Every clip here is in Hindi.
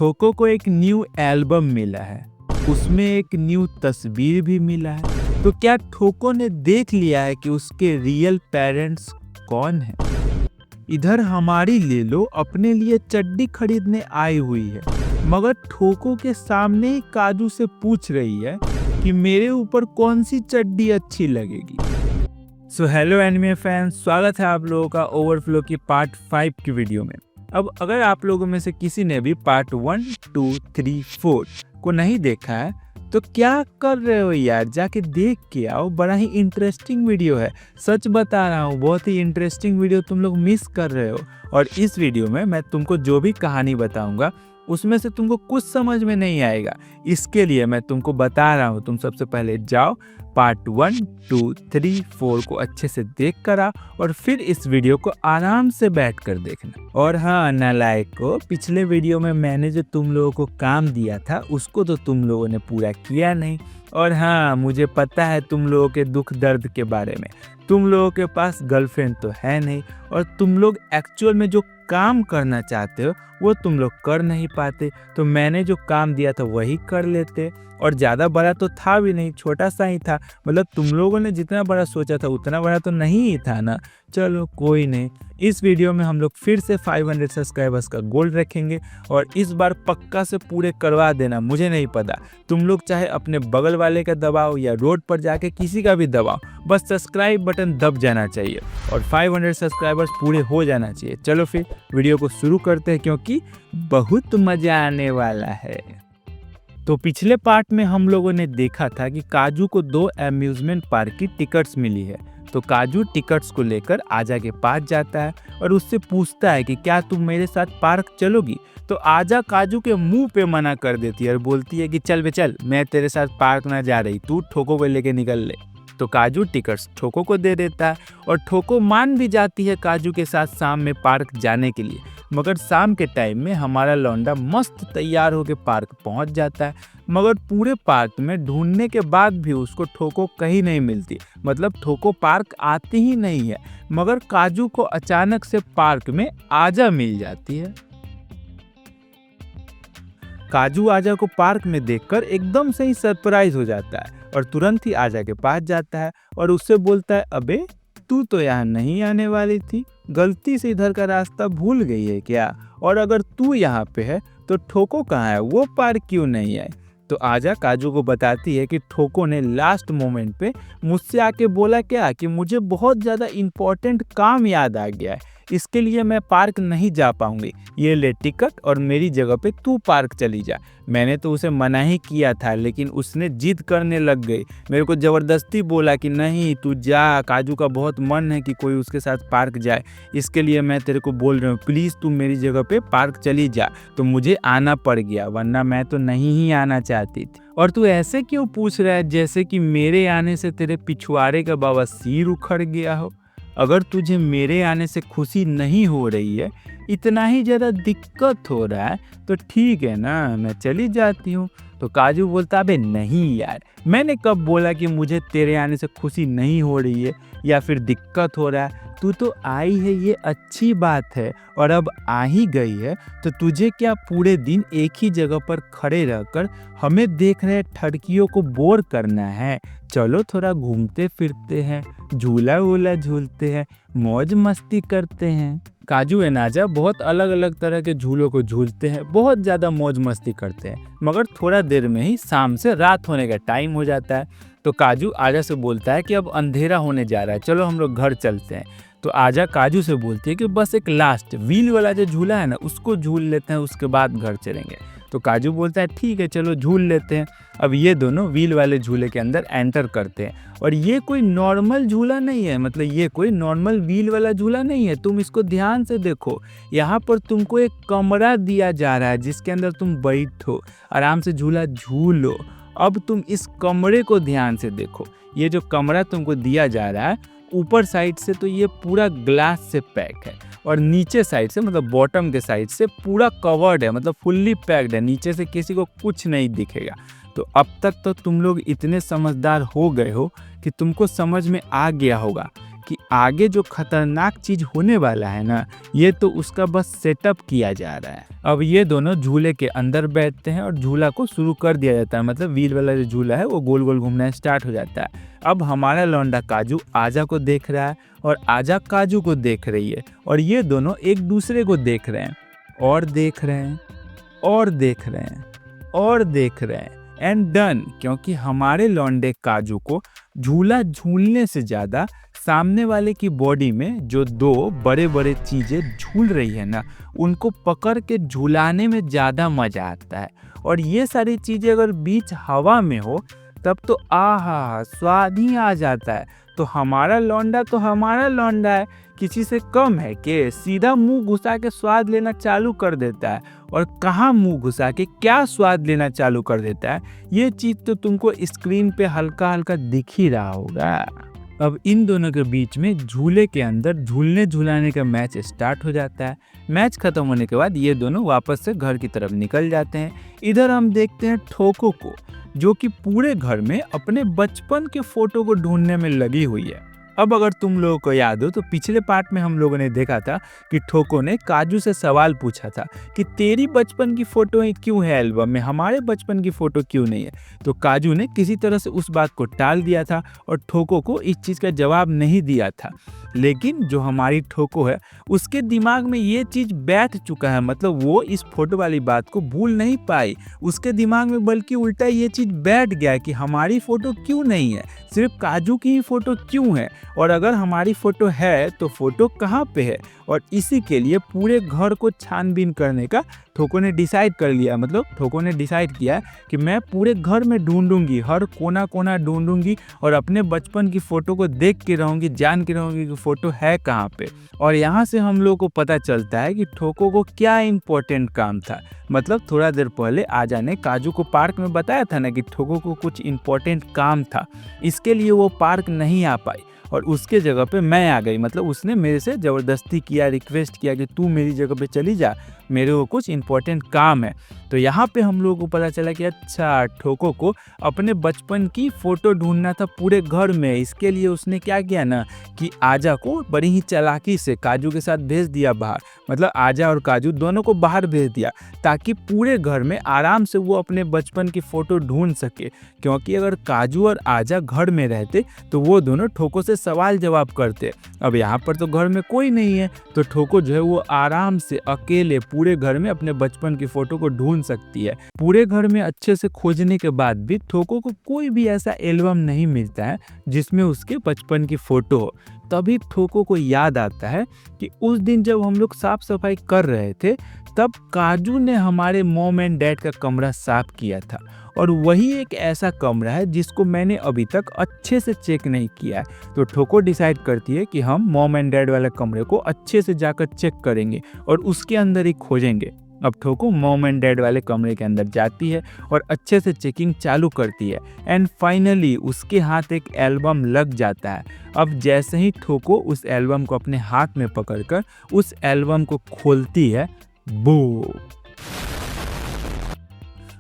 ठोको को एक न्यू एल्बम मिला है, उसमें एक न्यू तस्वीर भी मिला है। तो क्या ठोको ने देख लिया है कि उसके रियल पेरेंट्स कौन हैं? इधर हमारी ले लो अपने लिए चड्डी खरीदने आई हुई है, मगर ठोको के सामने ही काजू से पूछ रही है कि मेरे ऊपर कौन सी चड्डी अच्छी लगेगी। सो हेलो एनिमे फैंस, स्वागत है आप लोगों का ओवरफ्लो की पार्ट 5 की वीडियो में। अब अगर आप लोगों में से किसी ने भी पार्ट 1, 2, 3, 4 को नहीं देखा है तो क्या कर रहे हो यार, जाके देख के आओ। बड़ा ही इंटरेस्टिंग वीडियो है, सच बता रहा हूँ, बहुत ही इंटरेस्टिंग वीडियो तुम लोग मिस कर रहे हो। और इस वीडियो में मैं तुमको जो भी कहानी बताऊंगा उसमें से तुमको कुछ समझ में नहीं आएगा, इसके लिए मैं तुमको बता रहा हूँ। तुम सबसे पहले जाओ पार्ट 1, 2, 3, 4 को अच्छे से देख कर आ और फिर इस वीडियो को आराम से बैठ कर देखना। और हाँ नालायक को, पिछले वीडियो में मैंने जो तुम लोगों को काम दिया था उसको तो तुम लोगों ने पूरा किया नहीं। और हाँ, मुझे पता है तुम लोगों के दुख दर्द के बारे में। तुम लोगों के पास गर्लफ्रेंड तो है नहीं और तुम लोग एक्चुअल में जो काम करना चाहते हो वो तुम लोग कर नहीं पाते। तो मैंने जो काम दिया था वही कर लेते, और ज़्यादा बड़ा तो था भी नहीं, छोटा सा ही था। मतलब तुम लोगों ने जितना बड़ा सोचा था उतना बड़ा तो नहीं ही था ना। चलो कोई नहीं, इस वीडियो में हम लोग फिर से 500 सब्सक्राइबर्स का गोल रखेंगे और इस बार पक्का से पूरे करवा देना। मुझे नहीं पता, तुम लोग चाहे अपने बगल वाले का दबाओ या रोड पर जाके किसी का भी दबाओ, बस सब्सक्राइब बटन दब जाना चाहिए और 500 सब्सक्राइबर्स पूरे हो जाना चाहिए। चलो फिर वीडियो को शुरू करते हैं क्योंकि बहुत मज़ा आने वाला है। तो पिछले पार्ट में हम लोगों ने देखा था कि काजू को 2 अम्यूजमेंट पार्क की टिकट्स मिली है। तो काजू टिकट्स को लेकर आजा के पास जाता है और उससे पूछता है कि क्या तुम मेरे साथ पार्क चलोगी। तो आजा काजू के मुंह पे मना कर देती है और बोलती है कि चल बे चल, मैं तेरे साथ पार्क ना जा रही, तू ठोको को लेके निकल ले। तो काजू टिकट्स ठोको को दे देता है और ठोको मान भी जाती है काजू के साथ शाम में पार्क जाने के लिए। मगर शाम के टाइम में हमारा लौंडा मस्त तैयार होकर पार्क पहुंच जाता है, मगर पूरे पार्क में ढूंढने के बाद भी उसको ठोको कहीं नहीं मिलती। मतलब ठोको पार्क आती ही नहीं है। मगर काजू को अचानक से पार्क में आजा मिल जाती है। काजू आजा को पार्क में देखकर एकदम से ही सरप्राइज हो जाता है और तुरंत ही आजा के पास जाता है और उससे बोलता है, अबे तू तो यहाँ नहीं आने वाली थी, गलती से इधर का रास्ता भूल गई है क्या? और अगर तू यहाँ पे है तो ठोको कहाँ है, वो पार्क क्यों नहीं आई? तो आजा काजू को बताती है कि ठोको ने लास्ट मोमेंट पे मुझसे आके बोला क्या कि मुझे बहुत ज़्यादा इम्पोर्टेंट काम याद आ गया है, इसके लिए मैं पार्क नहीं जा पाऊंगी, ये ले टिकट और मेरी जगह पे तू पार्क चली जा। मैंने तो उसे मना ही किया था लेकिन उसने जिद करने लग गई, मेरे को ज़बरदस्ती बोला कि नहीं तू जा, काजू का बहुत मन है कि कोई उसके साथ पार्क जाए, इसके लिए मैं तेरे को बोल रहा हूँ, प्लीज़ तू मेरी जगह पे पार्क चली जा। तो मुझे आना पड़ गया, वरना मैं तो नहीं ही आना चाहती थी। और तू ऐसे क्यों पूछ रहा है जैसे कि मेरे आने से तेरे पिछवाड़े का बवासीर उखड़ गया हो? अगर तुझे मेरे आने से खुशी नहीं हो रही है, इतना ही ज़्यादा दिक्कत हो रहा है तो ठीक है ना, मैं चली जाती हूँ। तो काजू बोलता, अबे नहीं यार, मैंने कब बोला कि मुझे तेरे आने से खुशी नहीं हो रही है या फिर दिक्कत हो रहा है। तू तो आई है ये अच्छी बात है, और अब आ ही गई है तो तुझे क्या पूरे दिन एक ही जगह पर खड़े रहकर हमें देख रहे ठड़कियों को बोर करना है? चलो थोड़ा घूमते फिरते हैं, झूला वूला झूलते हैं, मौज मस्ती करते हैं। काजू एंड आजा बहुत अलग अलग तरह के झूलों को झूलते हैं, बहुत ज़्यादा मौज मस्ती करते हैं, मगर थोड़ा देर में ही शाम से रात होने का टाइम हो जाता है। तो काजू आजा से बोलता है कि अब अंधेरा होने जा रहा है, चलो हम लोग घर चलते हैं। तो आजा काजू से बोलती है कि बस एक लास्ट व्हील वाला जो झूला है ना उसको झूल लेते हैं, उसके बाद घर चलेंगे। तो काजू बोलता है ठीक है चलो झूल लेते हैं। अब ये दोनों व्हील वाले झूले के अंदर एंटर करते हैं, और ये कोई नॉर्मल झूला नहीं है, मतलब ये कोई नॉर्मल व्हील वाला झूला नहीं है। तुम इसको ध्यान से देखो, यहाँ पर तुमको एक कमरा दिया जा रहा है जिसके अंदर तुम बैठो, आराम से झूला झूलो। अब तुम इस कमरे को ध्यान से देखो, ये जो कमरा तुमको दिया जा रहा है ऊपर साइड से तो ये पूरा ग्लास से पैक है, और नीचे साइड से मतलब बॉटम के साइड से पूरा कवर्ड है, मतलब फुल्ली पैक्ड है, नीचे से किसी को कुछ नहीं दिखेगा। तो अब तक तो तुम लोग इतने समझदार हो गए हो कि तुमको समझ में आ गया होगा कि आगे जो खतरनाक चीज होने वाला है ना, ये तो उसका बस सेटअप किया जा रहा है। अब ये दोनों झूले के अंदर बैठते हैं और झूला को शुरू कर दिया जाता है, मतलब व्हील वाला जो झूला है वो गोल गोल घूमना स्टार्ट हो जाता है। अब हमारा लौंडा काजू आजा को देख रहा है और आजा काजू को देख रही है, और ये दोनों एक दूसरे को देख रहे हैं और देख रहे हैं और देख रहे हैं और देख रहे हैं एंड डन। क्योंकि हमारे लौंडे काजू को झूला झूलने से ज़्यादा सामने वाले की बॉडी में जो दो बड़े बड़े चीज़ें झूल रही है ना, उनको पकड़ के झूलाने में ज़्यादा मज़ा आता है। और ये सारी चीज़ें अगर बीच हवा में हो तब तो आहा स्वाद ही आ जाता है। तो हमारा लौंडा है, किसी से कम है कि सीधा मुंह घुसा के स्वाद लेना चालू कर देता है। और कहाँ मुंह घुसा के क्या स्वाद लेना चालू कर देता है, ये चीज़ तो तुमको स्क्रीन पे हल्का हल्का दिख ही रहा होगा। अब इन दोनों के बीच में झूले के अंदर झूलने झुलाने का मैच स्टार्ट हो जाता है। मैच खत्म होने के बाद ये दोनों वापस से घर की तरफ निकल जाते हैं। इधर हम देखते हैं ठोको को, जो कि पूरे घर में अपने बचपन के फोटो को ढूंढने में लगी हुई है। अब अगर तुम लोगों को याद हो तो पिछले पार्ट में हम लोगों ने देखा था कि ठोको ने काजू से सवाल पूछा था कि तेरी बचपन की फोटो क्यों है एल्बम में, हमारे बचपन की फोटो क्यों नहीं है। तो काजू ने किसी तरह से उस बात को टाल दिया था और ठोको को इस चीज़ का जवाब नहीं दिया था। लेकिन जो हमारी ठोको है उसके दिमाग में ये चीज़ बैठ चुका है, मतलब वो इस फोटो वाली बात को भूल नहीं पाई उसके दिमाग में, बल्कि उल्टा ये चीज़ बैठ गया कि हमारी फ़ोटो क्यों नहीं है, सिर्फ काजू की ही फ़ोटो क्यों है, और अगर हमारी फ़ोटो है तो फ़ोटो कहाँ पे है। और इसी के लिए पूरे घर को छानबीन करने का ठोको ने डिसाइड कर लिया, मतलब ठोको ने डिसाइड किया कि मैं पूरे घर में ढूंढूंगी, हर कोना कोना ढूंढूंगी और अपने बचपन की फ़ोटो को देख के रहूँगी, जान के रहूँगी कि फ़ोटो है कहाँ पे। और यहाँ से हम लोग को पता चलता है कि ठोको को क्या इम्पोर्टेंट काम था। मतलब थोड़ा देर पहले आजा ने काजू को पार्क में बताया था ना कि ठोको को कुछ इम्पोर्टेंट काम था, इसके लिए वो पार्क नहीं आ पाई और उसके जगह पे मैं आ गई। मतलब उसने मेरे से ज़बरदस्ती किया, रिक्वेस्ट किया कि तू मेरी जगह पे चली जा, मेरे को कुछ इम्पोर्टेंट काम है। तो यहाँ पे हम लोगों को पता चला कि अच्छा ठोको को अपने बचपन की फ़ोटो ढूंढना था पूरे घर में। इसके लिए उसने क्या किया ना कि आजा को बड़ी ही चालाकी से काजू के साथ भेज दिया बाहर, मतलब आजा और काजू दोनों को बाहर भेज दिया ताकि पूरे घर में आराम से वो अपने बचपन की फ़ोटो ढूंढ सके। क्योंकि अगर काजू और आजा घर में रहते तो वो दोनों ठोको से सवाल जवाब करते। अब यहाँ पर तो घर में कोई नहीं है, तो ठोको जो है वो आराम से अकेले पूरे घर में अपने बचपन की फ़ोटो को ढूंढ सकती है। पूरे घर में अच्छे से खोजने के बाद भी ठोको को कोई भी ऐसा एल्बम नहीं मिलता है जिसमें उसके बचपन की फ़ोटो हो। तभी ठोको को याद आता है कि उस दिन जब हम लोग साफ सफाई कर रहे थे तब काजू ने हमारे मॉम एंड डैड का कमरा साफ किया था, और वही एक ऐसा कमरा है जिसको मैंने अभी तक अच्छे से चेक नहीं किया है। तो ठोको डिसाइड करती है कि हम मॉम एंड डैड वाले कमरे को अच्छे से जाकर चेक करेंगे और उसके अंदर ही खोजेंगे। अब ठोको मॉम एंड डैड वाले कमरे के अंदर जाती है और अच्छे से चेकिंग चालू करती है एंड फाइनली उसके हाथ एक एल्बम लग जाता है। अब जैसे ही ठोको उस एल्बम को अपने हाथ में पकड़कर उस एल्बम को खोलती है, बू,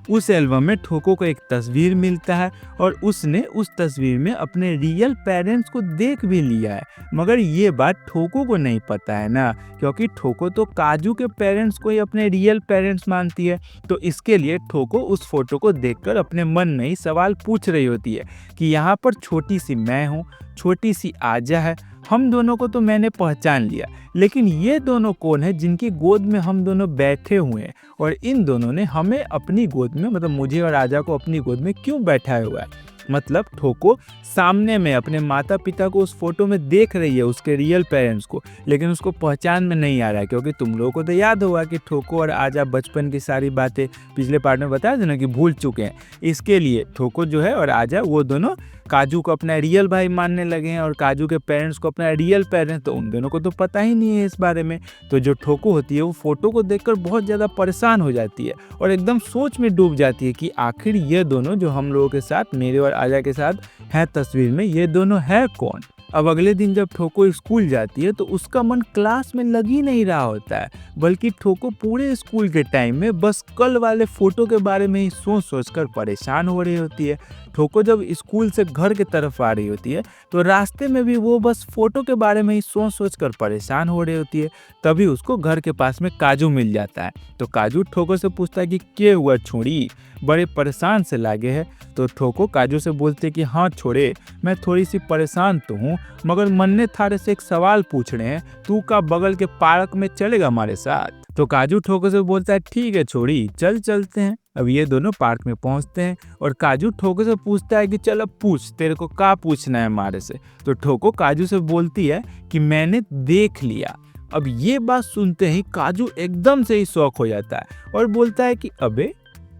उस एल्बम में ठोको को एक तस्वीर मिलता है और उसने उस तस्वीर में अपने रियल पेरेंट्स को देख भी लिया है। मगर ये बात ठोको को नहीं पता है ना, क्योंकि ठोको तो काजू के पेरेंट्स को ही अपने रियल पेरेंट्स मानती है। तो इसके लिए ठोको उस फोटो को देखकर अपने मन में ही सवाल पूछ रही होती है कि यहाँ पर छोटी सी मैं हूँ, छोटी सी आजा है, हम दोनों को तो मैंने पहचान लिया, लेकिन ये दोनों कौन है जिनकी गोद में हम दोनों बैठे हुए हैं, और इन दोनों ने हमें अपनी गोद में, मतलब मुझे और आजा को अपनी गोद में क्यों बैठाया हुआ है। मतलब ठोको सामने में अपने माता पिता को उस फोटो में देख रही है, उसके रियल पेरेंट्स को, लेकिन उसको पहचान में नहीं आ रहा है। क्योंकि तुम लोगों को तो याद होगा कि ठोको और आजा बचपन की सारी बातें पिछले पार्ट में बताया था ना कि भूल चुके हैं। इसके लिए ठोको जो है और आजा वो दोनों काजू को अपना रियल भाई मानने लगे हैं और काजू के पेरेंट्स को अपना रियल पेरेंट्स, तो उन दोनों को तो पता ही नहीं है इस बारे में। तो जो ठोको होती है वो फोटो को देखकर बहुत ज़्यादा परेशान हो जाती है और एकदम सोच में डूब जाती है कि आखिर ये दोनों जो हम लोगों के साथ, मेरे और आजा के साथ हैं तस्वीर में, ये दोनों है कौन। अब अगले दिन जब ठोको स्कूल जाती है तो उसका मन क्लास में लग ही नहीं रहा होता है, बल्कि ठोको पूरे स्कूल के टाइम में बस कल वाले फोटो के बारे में ही सोच सोच कर परेशान हो रही होती है। ठोको जब स्कूल से घर की तरफ आ रही होती है तो रास्ते में भी वो बस फोटो के बारे में ही सोच सोच कर परेशान हो रही होती है। तभी उसको घर के पास में काजू मिल जाता है। तो काजू ठोको से पूछता है कि क्या हुआ छोड़ी, बड़े परेशान से लागे है। तो ठोको काजू से बोलते कि हाँ छोड़े, मैं थोड़ी सी परेशान तो हूँ, मगर मन ने थारे से एक सवाल पूछने हैं, तू का बगल के पार्क में चलेगा हमारे साथ। तो काजू ठोको से बोलता है ठीक है छोड़ी, चल चलते हैं। अब ये दोनों पार्क में पहुंचते हैं और काजू ठोको से पूछता है कि चल अब पूछ, तेरे को क्या पूछना है हमारे से। तो ठोको काजू से बोलती है कि मैंने देख लिया। अब ये बात सुनते ही काजू एकदम से ही शॉक हो जाता है और बोलता है कि अबे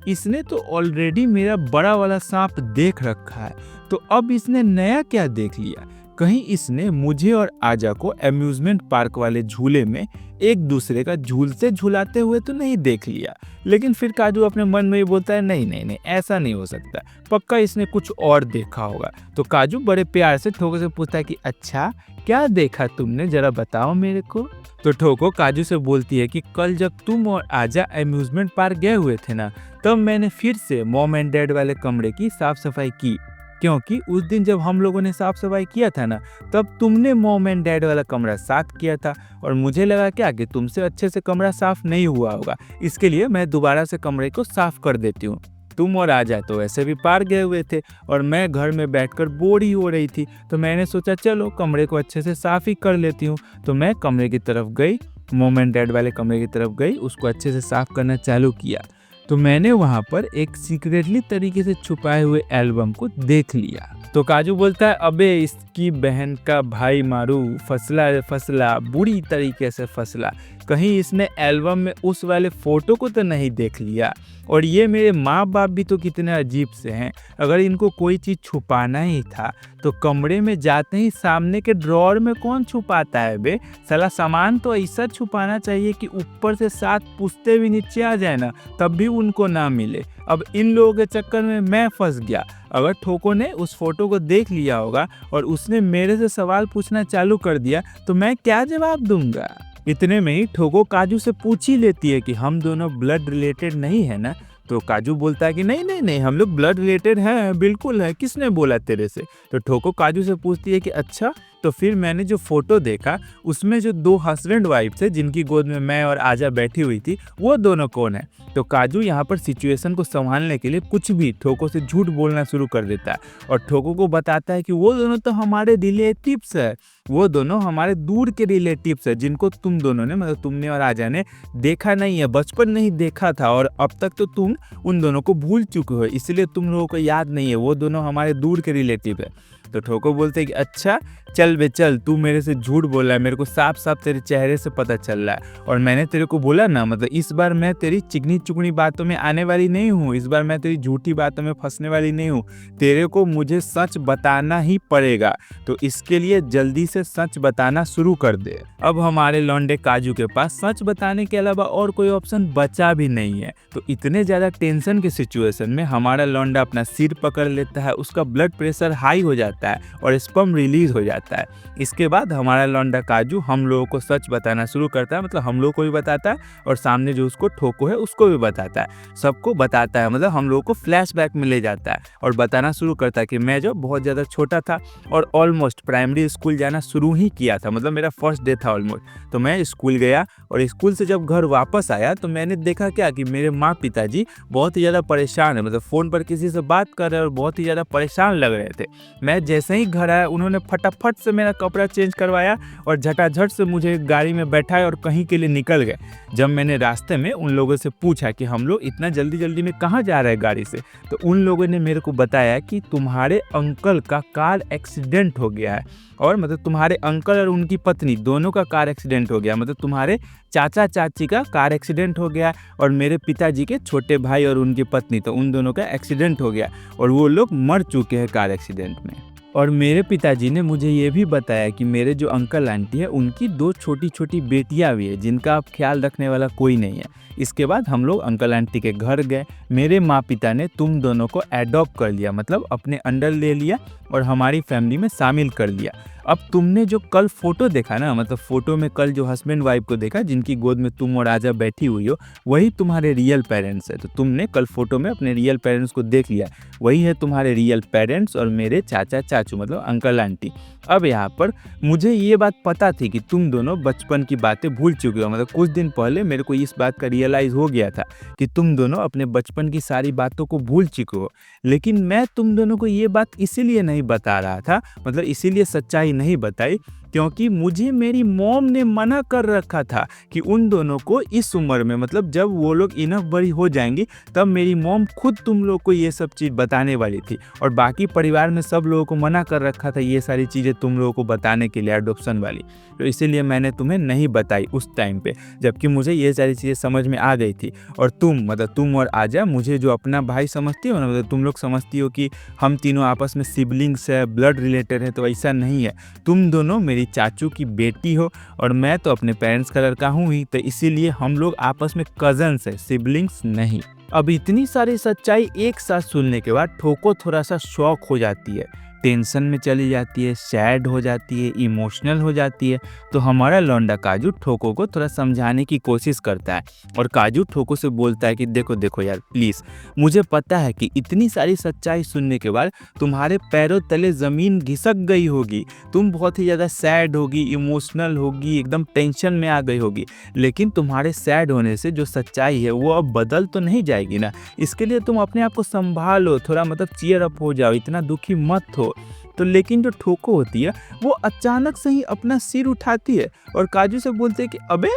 इसने तो ऑलरेडी मेरा बड़ा वाला सांप देख रखा है, तो अब इसने नया क्या देख लिया। कहीं इसने मुझे और आजा को अम्यूजमेंट पार्क वाले झूले में एक दूसरे का झूलते झुलाते हुए तो नहीं देख लिया। लेकिन फिर काजू अपने मन में ही बोलता है नहीं नहीं नहीं, ऐसा नहीं हो सकता, पक्का इसने कुछ और देखा होगा। तो काजू बड़े प्यार से ठोको से पूछता है कि अच्छा क्या देखा तुमने, जरा बताओ मेरे को। तो ठोको काजू से बोलती है कि कल जब तुम और आजा अम्यूजमेंट पार्क गए हुए थे ना, तब मैंने फिर से मॉम एंड डैड वाले कमरे की साफ सफाई की, क्योंकि उस दिन जब हम लोगों ने साफ सफाई किया था ना, तब तुमने मॉम एंड डैड वाला कमरा साफ किया था और मुझे लगा क्या कि तुमसे अच्छे से कमरा साफ नहीं हुआ होगा, इसके लिए मैं दोबारा से कमरे को साफ कर देती हूँ। तुम और आजा तो वैसे भी पार्क गए हुए थे और मैं घर में बैठकर बोर ही हो रही थी, तो मैंने सोचा चलो कमरे को अच्छे से साफ ही कर लेती हूँ। तो मैं कमरे की तरफ गई, मॉम एंड डैड वाले कमरे की तरफ गई, उसको अच्छे से साफ करना चालू किया। तो मैंने वहाँ पर एक सीक्रेटली तरीके से छुपाए हुए एल्बम को देख लिया। तो काजू बोलता है अबे इसकी बहन का भाई मारू, फसला फसला, बुरी तरीके से फसला, कहीं इसने एल्बम में उस वाले फोटो को तो नहीं देख लिया। और ये मेरे माँ बाप भी तो कितने अजीब से हैं, अगर इनको कोई चीज़ छुपाना ही था तो कमरे में जाते ही सामने के ड्रॉअर में कौन छुपाता है बे, साला सामान तो ऐसा छुपाना चाहिए कि ऊपर से 7 पुश्ते भी नीचे आ जाए ना तब भी उनको ना मिले। अब इन लोगों के चक्कर में मैं फंस गया। अगर ठोको ने उस फोटो को देख लिया होगा और उसने मेरे से सवाल पूछना चालू कर दिया तो मैं क्या जवाब दूंगा। इतने में ही ठोको काजू से पूछ ही लेती है कि हम दोनों ब्लड रिलेटेड नहीं है ना। तो काजू बोलता है कि नहीं नहीं नहीं, हम लोग ब्लड रिलेटेड हैं, बिल्कुल है, किसने बोला तेरे से। तो ठोको काजू से पूछती है कि अच्छा, तो फिर मैंने जो फोटो देखा उसमें जो 2 हस्बैंड वाइफ थे जिनकी गोद में मैं और आजा बैठी हुई थी, वो दोनों कौन है। तो काजू यहाँ पर सिचुएशन को संभालने के लिए कुछ भी ठोको से झूठ बोलना शुरू कर देता है और ठोको को बताता है कि वो दोनों तो हमारे रिलेटिव्स है, वो दोनों हमारे दूर के रिलेटिव्स है, जिनको तुम दोनों ने, मतलब तुमने और आजा ने देखा नहीं है, बचपन में ही देखा था और अब तक तो तुम उन दोनों को भूल चुके हो, इसलिए तुम लोगों को याद नहीं है, वो दोनों हमारे दूर के रिलेटिव है। तो ठोको बोलते हैं कि अच्छा चल बे चल, तू मेरे से झूठ बोल रहा है, मेरे को साफ साफ तेरे चेहरे से पता चल रहा है। और मैंने तेरे को बोला ना, मतलब इस बार मैं तेरी चिकनी चुकनी बातों में आने वाली नहीं हूँ, इस बार मैं तेरी झूठी बातों में फंसने वाली नहीं हूँ, तेरे को मुझे सच बताना ही पड़ेगा, तो इसके लिए जल्दी से सच बताना शुरू कर दे। अब हमारे लौंडे काजू के पास सच बताने के अलावा और कोई ऑप्शन बचा भी नहीं है। तो इतने ज़्यादा टेंशन के सिचुएशन में हमारा लौंडा अपना सिर पकड़ लेता है, उसका ब्लड प्रेशर हाई हो जाता है और स्पर्म रिलीज हो जाता है। इसके बाद हमारा लौंडा काजू हम लोगों को सच बताना शुरू करता है, मतलब हम लोगों को भी बताता है और सामने जो उसको ठोको है उसको भी बताता है, सबको बताता है, मतलब हम लोगों को फ्लैशबैक में ले जाता है और बताना शुरू करता है कि मैं जब बहुत ज़्यादा छोटा था और ऑलमोस्ट प्राइमरी स्कूल जाना शुरू ही किया था, मतलब मेरा फर्स्ट डे था ऑलमोस्ट, तो मैं स्कूल गया और स्कूल से जब घर वापस आया तो मैंने देखा क्या कि मेरे माँ पिताजी बहुत ही ज़्यादा परेशान है, मतलब फ़ोन पर किसी से बात कर रहे हैं और बहुत ही ज़्यादा परेशान लग रहे थे। मैं जैसे ही घर आया उन्होंने फटाफट से मेरा कपड़ा चेंज करवाया और झटाझट से मुझे गाड़ी में बैठाया और कहीं के लिए निकल गए। जब मैंने रास्ते में उन लोगों से पूछा कि हम लोग इतना जल्दी जल्दी में कहाँ जा रहे हैं गाड़ी से, तो उन लोगों ने मेरे को बताया कि तुम्हारे अंकल का कार एक्सीडेंट हो गया है, और मतलब तुम्हारे अंकल और उनकी पत्नी दोनों का कार एक्सीडेंट हो गया, मतलब तुम्हारे चाचा चाची का कार एक्सीडेंट हो गया और मेरे पिताजी के छोटे भाई और उनकी पत्नी, तो उन दोनों का एक्सीडेंट हो गया और वो लोग मर चुके हैं कार एक्सीडेंट में। और मेरे पिताजी ने मुझे ये भी बताया कि मेरे जो अंकल आंटी है उनकी 2 छोटी छोटी बेटियां भी है जिनका अब ख्याल रखने वाला कोई नहीं है। इसके बाद हम लोग अंकल आंटी के घर गए, मेरे माँ पिता ने तुम दोनों को एडॉप्ट कर लिया, मतलब अपने अंडर ले लिया और हमारी फैमिली में शामिल कर लिया। अब तुमने जो कल फोटो देखा ना, मतलब फोटो में कल जो हस्बैंड वाइफ को देखा जिनकी गोद में तुम और आजा बैठी हुई हो, वही तुम्हारे रियल पेरेंट्स है। तो तुमने कल फोटो में अपने रियल पेरेंट्स को देख लिया, वही है तुम्हारे रियल पेरेंट्स और मेरे चाचा चाचू मतलब अंकल आंटी। अब यहाँ पर मुझे ये बात पता थी कि तुम दोनों बचपन की बातें भूल चुके हो, मतलब कुछ दिन पहले मेरे को इस बात का रियलाइज़ हो गया था कि तुम दोनों अपने बचपन की सारी बातों को भूल चुके हो। लेकिन मैं तुम दोनों को ये बात इसीलिए नहीं बता रहा था, मतलब इसीलिए सच्चाई नहीं बताई क्योंकि मुझे मेरी मॉम ने मना कर रखा था कि उन दोनों को इस उम्र में, मतलब जब वो लोग इनफ बड़ी हो जाएंगी तब मेरी मॉम खुद तुम लोग को ये सब चीज़ बताने वाली थी। और बाकी परिवार में सब लोगों को मना कर रखा था ये सारी चीज़ें तुम लोगों को बताने के लिए, एडॉप्शन वाली। तो इसीलिए मैंने तुम्हें नहीं बताई उस टाइम पे, जबकि मुझे ये सारी चीज़ें समझ में आ गई थी। और तुम, मतलब तुम और आजा मुझे जो अपना भाई समझती हो ना, मतलब तुम लोग समझती हो कि हम तीनों आपस में सिबलिंग्स है, ब्लड रिलेटेड है, तो ऐसा नहीं है। तुम दोनों मेरी चाचू की बेटी हो और मैं तो अपने पेरेंट्स का लड़का हूँ ही, तो इसीलिए हम लोग आपस में कजन्स है, सिबलिंग्स नहीं। अब इतनी सारी सच्चाई एक साथ सुनने के बाद ठोको थोड़ा सा शॉक हो जाती है, टेंशन में चली जाती है, सैड हो जाती है, इमोशनल हो जाती है। तो हमारा लौंडा काजू ठोको को थोड़ा समझाने की कोशिश करता है और काजू ठोको से बोलता है कि देखो देखो यार प्लीज़, मुझे पता है कि इतनी सारी सच्चाई सुनने के बाद तुम्हारे पैरों तले ज़मीन घिसक गई होगी, तुम बहुत ही ज़्यादा सैड होगी, इमोशनल होगी, एकदम टेंशन में आ गई होगी। लेकिन तुम्हारे सैड होने से जो सच्चाई है वो अब बदल तो नहीं जाएगी ना, इसके लिए तुम अपने आप को संभालो, थोड़ा मतलब चीयर अप हो जाओ, इतना दुखी मत हो। तो लेकिन जो ठोको होती है वो अचानक से ही अपना सिर उठाती है और काजू से बोलते है कि अबे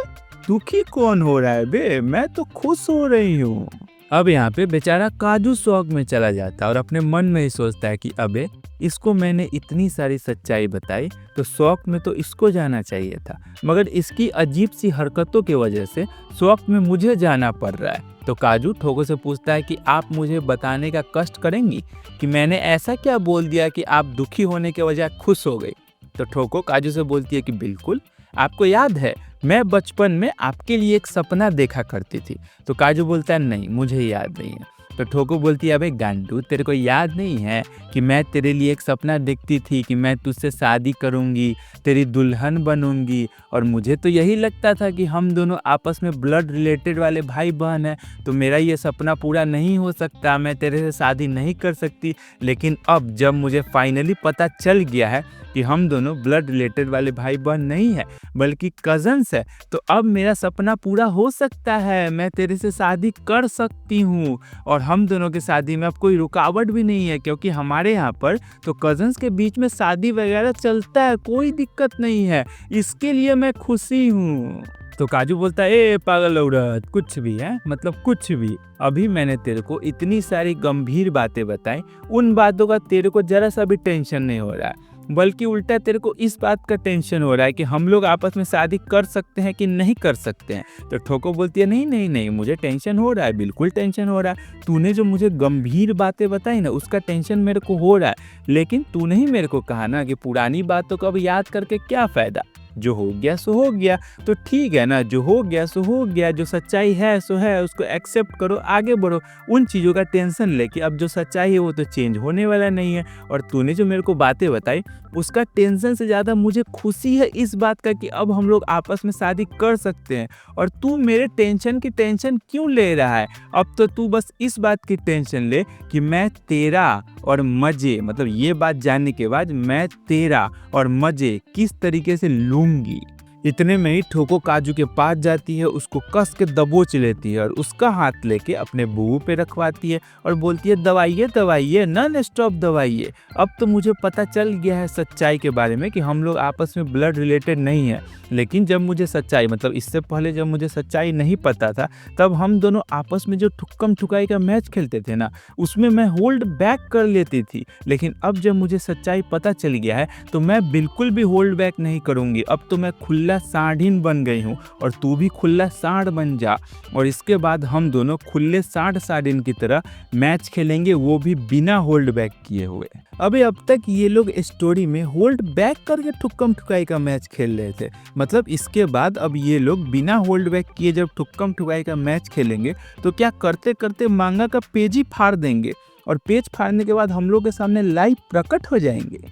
दुखी कौन हो रहा है बे, मैं तो खुश हो रही हूँ। अब यहाँ पे बेचारा काजू शौक में चला जाता है और अपने मन में ही सोचता है कि अबे इसको मैंने इतनी सारी सच्चाई बताई तो शौक में तो इसको जाना चाहिए था, मगर इसकी अजीब सी हरकतों की वजह से शौक में मुझे जाना पड़ रहा है। तो काजू ठोको से पूछता है कि आप मुझे बताने का कष्ट करेंगी कि मैंने ऐसा क्या बोल दिया कि आप दुखी होने के बजाय खुश हो गई। तो ठोको काजू से बोलती है कि बिल्कुल, आपको याद है मैं बचपन में आपके लिए एक सपना देखा करती थी। तो काजू बोलता है नहीं मुझे याद नहीं है। तो ठोको बोलती है अबे गांडू, तेरे को याद नहीं है कि मैं तेरे लिए एक सपना देखती थी कि मैं तुझसे शादी करूंगी, तेरी दुल्हन बनूंगी, और मुझे तो यही लगता था कि हम दोनों आपस में ब्लड रिलेटेड वाले भाई बहन हैं, तो मेरा ये सपना पूरा नहीं हो सकता, मैं तेरे से शादी नहीं कर सकती। लेकिन अब जब मुझे फाइनली पता चल गया है कि हम दोनों ब्लड रिलेटेड वाले भाई बहन नहीं है बल्कि कजन्स है, तो अब मेरा सपना पूरा हो सकता है, मैं तेरे से शादी कर सकती हूँ। और हम दोनों की शादी में अब कोई रुकावट भी नहीं है क्योंकि हमारे यहाँ पर तो कजन्स के बीच में शादी वगैरह चलता है, कोई दिक्कत नहीं है, इसके लिए मैं खुशी हूँ। तो काजू बोलता है ए पागल औरत, कुछ भी है, मतलब कुछ भी, अभी मैंने तेरे को इतनी सारी गंभीर बातें बताई, उन बातों का तेरे को जरा सा भी टेंशन नहीं हो रहा है, बल्कि उल्टा तेरे को इस बात का टेंशन हो रहा है कि हम लोग आपस में शादी कर सकते हैं कि नहीं कर सकते हैं। तो ठोको बोलती है नहीं नहीं नहीं, मुझे टेंशन हो रहा है, बिल्कुल टेंशन हो रहा है, तूने जो मुझे गंभीर बातें बताई ना उसका टेंशन मेरे को हो रहा है, लेकिन तूने ही मेरे को कहा ना कि पुरानी बातों को अब याद करके क्या फ़ायदा, जो हो गया सो हो गया, तो ठीक है ना, जो हो गया सो हो गया, जो सच्चाई है सो है, उसको एक्सेप्ट करो, आगे बढ़ो, उन चीज़ों का टेंशन लेके अब जो सच्चाई है वो तो चेंज होने वाला नहीं है। और तूने जो मेरे को बातें बताई उसका टेंशन से ज़्यादा मुझे खुशी है इस बात का कि अब हम लोग आपस में शादी कर सकते हैं, और तू मेरे टेंशन की टेंशन क्यों ले रहा है? अब तो तू बस इस बात की टेंशन ले कि मैं तेरा और मज़े, मतलब ये बात जानने के बाद मैं तेरा और मज़े किस तरीके से लूँगी। इतने में ही ठोको काजू के पास जाती है, उसको कस के दबोच लेती है और उसका हाथ लेके अपने बुआ पे रखवाती है और बोलती है दवाइए दवाइए, नॉन स्टॉप दवाइए। अब तो मुझे पता चल गया है सच्चाई के बारे में कि हम लोग आपस में ब्लड रिलेटेड नहीं है, लेकिन जब मुझे सच्चाई, मतलब इससे पहले जब मुझे सच्चाई नहीं पता था तब हम दोनों आपस में जो ठुक्कम ठुकाई का मैच खेलते थे ना, उसमें मैं होल्ड बैक कर लेती थी, लेकिन अब जब मुझे सच्चाई पता चल गया है तो मैं बिल्कुल भी होल्ड बैक नहीं करूँगी। अब तो मैं खुला सांडीन बन गई हूँ और तू भी खुला सांड बन जा, और इसके बाद हम दोनों खुले सांड सार्डिन की तरह मैच खेलेंगे, वो भी बिना होल्ड बैक किए हुए। अबे अब तक ये लोग स्टोरी में होल्ड बैक करके ठुक्कम ठुकाई का मैच खेल रहे थे, मतलब इसके बाद अब ये लोग बिना होल्ड बैक किए जब ठुक्कम ठुकाई का मैच खेलेंगे तो क्या करते करते मांगा का पेज ही फाड़ देंगे, और पेज फाड़ने के बाद हम लोग के सामने लाइव प्रकट हो जाएंगे।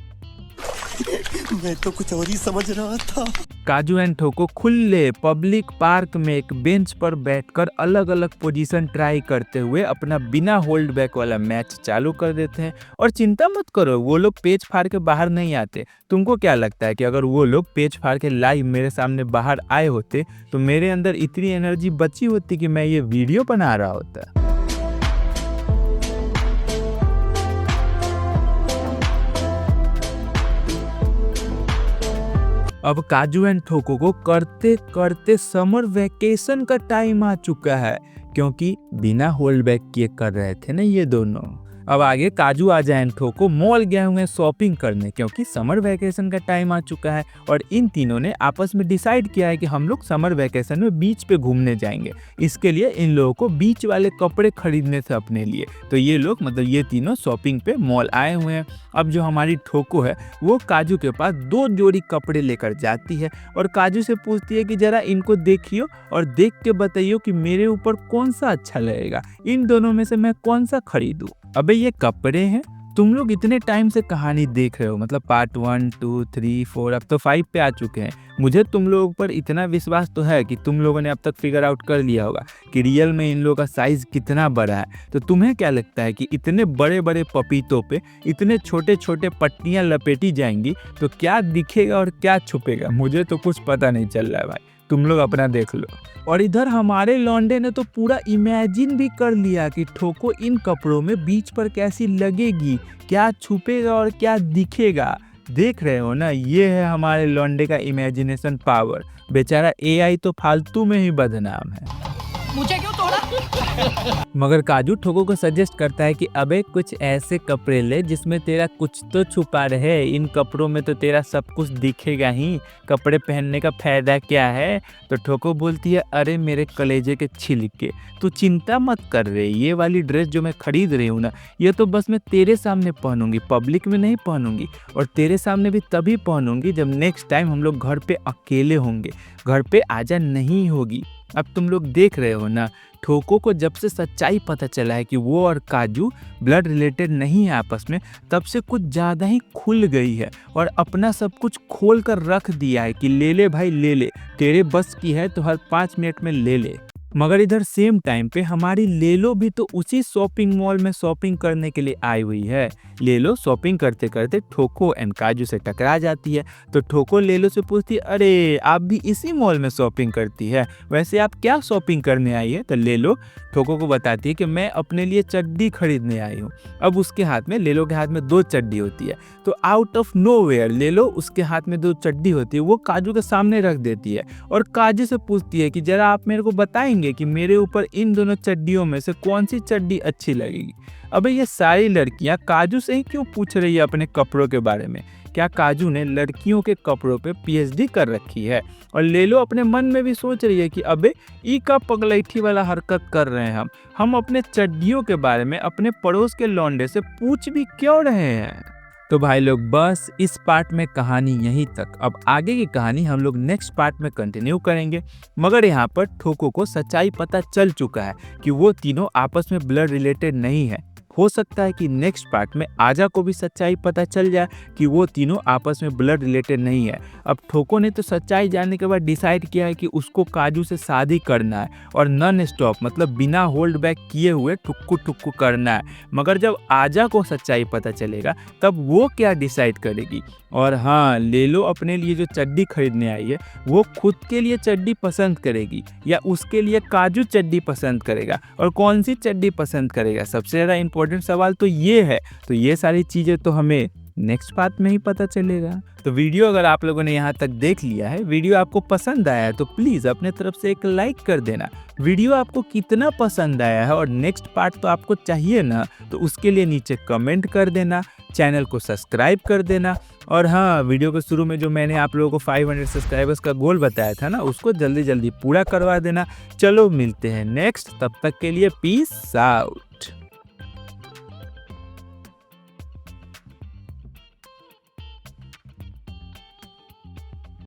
मैं तो कुछ और ही समझ रहा था। काजू एंड ठोको खुले पब्लिक पार्क में एक बेंच पर बैठकर अलग अलग पोजीशन ट्राई करते हुए अपना बिना होल्ड बैक वाला मैच चालू कर देते हैं। और चिंता मत करो, वो लोग पेच फाड़ के बाहर नहीं आते। तुमको क्या लगता है कि अगर वो लोग पेच फाड़ के लाइव मेरे सामने बाहर आए होते तो मेरे अंदर इतनी एनर्जी बची होती कि मैं ये वीडियो बना रहा होता? अब काजू एंड ठोको को करते करते समर वैकेशन का टाइम आ चुका है, क्योंकि बिना होल्ड बैक किए कर रहे थे ना ये दोनों। अब आगे काजू आजा एंड ठोको मॉल गए हुए हैं शॉपिंग करने, क्योंकि समर वैकेशन का टाइम आ चुका है। और इन तीनों ने आपस में डिसाइड किया है कि हम लोग समर वैकेशन में बीच पे घूमने जाएंगे। इसके लिए इन लोगों को बीच वाले कपड़े खरीदने थे अपने लिए। तो ये लोग मतलब ये तीनों शॉपिंग पे मॉल आए हुए हैं। अब जो हमारी ठोको है वो काजू के पास 2 जोड़ी कपड़े लेकर जाती है और काजू से पूछती है कि जरा इनको देखियो और देख के बताइयो कि मेरे ऊपर कौन सा अच्छा लगेगा, इन दोनों में से मैं कौन सा खरीदूं। अबे ये कपड़े हैं, तुम लोग इतने टाइम से कहानी देख रहे हो, मतलब पार्ट 1, 2, 3, 4 अब तो 5 पे आ चुके हैं। मुझे तुम लोगों पर इतना विश्वास तो है कि तुम लोगों ने अब तक फिगर आउट कर लिया होगा कि रियल में इन लोगों का साइज कितना बड़ा है। तो तुम्हें क्या लगता है कि इतने बड़े बड़े पपीतों पे इतने छोटे छोटे पट्टियां लपेटी जाएंगी तो क्या दिखेगा और क्या छुपेगा? मुझे तो कुछ पता नहीं चल रहा है भाई, तुम लोग अपना देख लो। और इधर हमारे लौंडे ने तो पूरा इमेजिन भी कर लिया कि ठोको इन कपड़ों में बीच पर कैसी लगेगी, क्या छुपेगा और क्या दिखेगा। देख रहे हो ना, ये है हमारे लौंडे का इमेजिनेशन पावर। बेचारा एआई तो फालतू में ही बदनाम है। मुझे क्यों तोड़ा? मगर काजू ठोको को सजेस्ट करता है कि अबे कुछ ऐसे कपड़े ले जिसमें तेरा कुछ तो छुपा रहे, इन कपड़ों में तो तेरा सब कुछ दिखेगा ही, कपड़े पहनने का फायदा क्या है। तो ठोको बोलती है अरे मेरे कलेजे के छिलके, तू चिंता मत कर रहे, ये वाली ड्रेस जो मैं खरीद रही हूँ ना, ये तो बस मैं तेरे सामने पहनूंगी, पब्लिक में नहीं पहनूंगी। और तेरे सामने भी तभी पहनूंगी जब नेक्स्ट टाइम हम लोग घर पे अकेले होंगे, घर पे आजा नहीं होगी। अब तुम लोग देख रहे हो ना, ठोको को जब से सच्चाई पता चला है कि वो और काजू ब्लड रिलेटेड नहीं है आपस में, तब से कुछ ज़्यादा ही खुल गई है और अपना सब कुछ खोल कर रख दिया है कि ले ले भाई ले ले, तेरे बस की है तो हर 5 मिनट में ले ले। मगर इधर सेम टाइम पे हमारी लेलो भी तो उसी शॉपिंग मॉल में शॉपिंग करने के लिए आई हुई है। लेलो शॉपिंग करते करते ठोको एंड काजू से टकरा जाती है। तो ठोको लेलो से पूछती है अरे आप भी इसी मॉल में शॉपिंग करती है, वैसे आप क्या शॉपिंग करने आई है? तो लेलो ठोको को बताती है कि मैं अपने लिए चड्डी खरीदने आई हूँ। अब उसके हाथ में, लेलो के हाथ में 2 चड्डी होती है। तो आउट ऑफ नोवेयर लेलो उसके हाथ में 2 चड्डी होती है वो काजू के सामने रख देती है और काजू से पूछती है कि जरा आप मेरे को बताएंगे कि मेरे ऊपर इन दोनों चड्डियों में से कौन सी चड्डी अच्छी लगेगी। अबे ये सारी लड़कियां काजू से ही क्यों पूछ रही है अपने कपड़ों के बारे में? क्या काजू ने लड़कियों के कपड़ों पे पीएचडी कर रखी है? और लेलो अपने मन में भी सोच रही है कि अबे ई का पगलैठी वाला हरकत कर रहे हैं हम अपने चड्डियों के बारे में अपने पड़ोस के लौंडे से पूछ भी क्यों रहे हैं। तो भाई लोग बस इस पार्ट में कहानी यहीं तक। अब आगे की कहानी हम लोग नेक्स्ट पार्ट में कंटिन्यू करेंगे। मगर यहाँ पर ठोको को सच्चाई पता चल चुका है कि वो तीनों आपस में ब्लड रिलेटेड नहीं है। हो सकता है कि नेक्स्ट पार्ट में आजा को भी सच्चाई पता चल जाए कि वो तीनों आपस में ब्लड रिलेटेड नहीं है। अब ठोको ने तो सच्चाई जानने के बाद डिसाइड किया है कि उसको काजू से शादी करना है और नॉन स्टॉप मतलब बिना होल्ड बैक किए हुए ठुक्कू ठुक्कू करना है। मगर जब आजा को सच्चाई पता चलेगा तब वो क्या डिसाइड करेगी। और हाँ, लेलो अपने लिए जो चड्डी खरीदने आई है वो खुद के लिए चड्डी पसंद करेगी या उसके लिए काजू चड्डी पसंद करेगा, और कौन सी चड्डी पसंद करेगा सबसे ज़्यादा इम्पोर्टेंट सवाल तो ये है। तो ये सारी चीज़ें तो हमें नेक्स्ट पार्ट में ही पता चलेगा। तो वीडियो अगर आप लोगों ने यहाँ तक देख लिया है, वीडियो आपको पसंद आया है तो प्लीज़ अपने तरफ से एक लाइक कर देना। वीडियो आपको कितना पसंद आया है और नेक्स्ट पार्ट तो आपको चाहिए ना, तो उसके लिए नीचे कमेंट कर देना, चैनल को सब्सक्राइब कर देना। और हाँ, वीडियो के शुरू में जो मैंने आप लोगों को 500 सब्सक्राइबर्स का गोल बताया था ना, उसको जल्दी जल्दी पूरा करवा देना। चलो मिलते हैं नेक्स्ट, तब तक के लिए पीस आउट।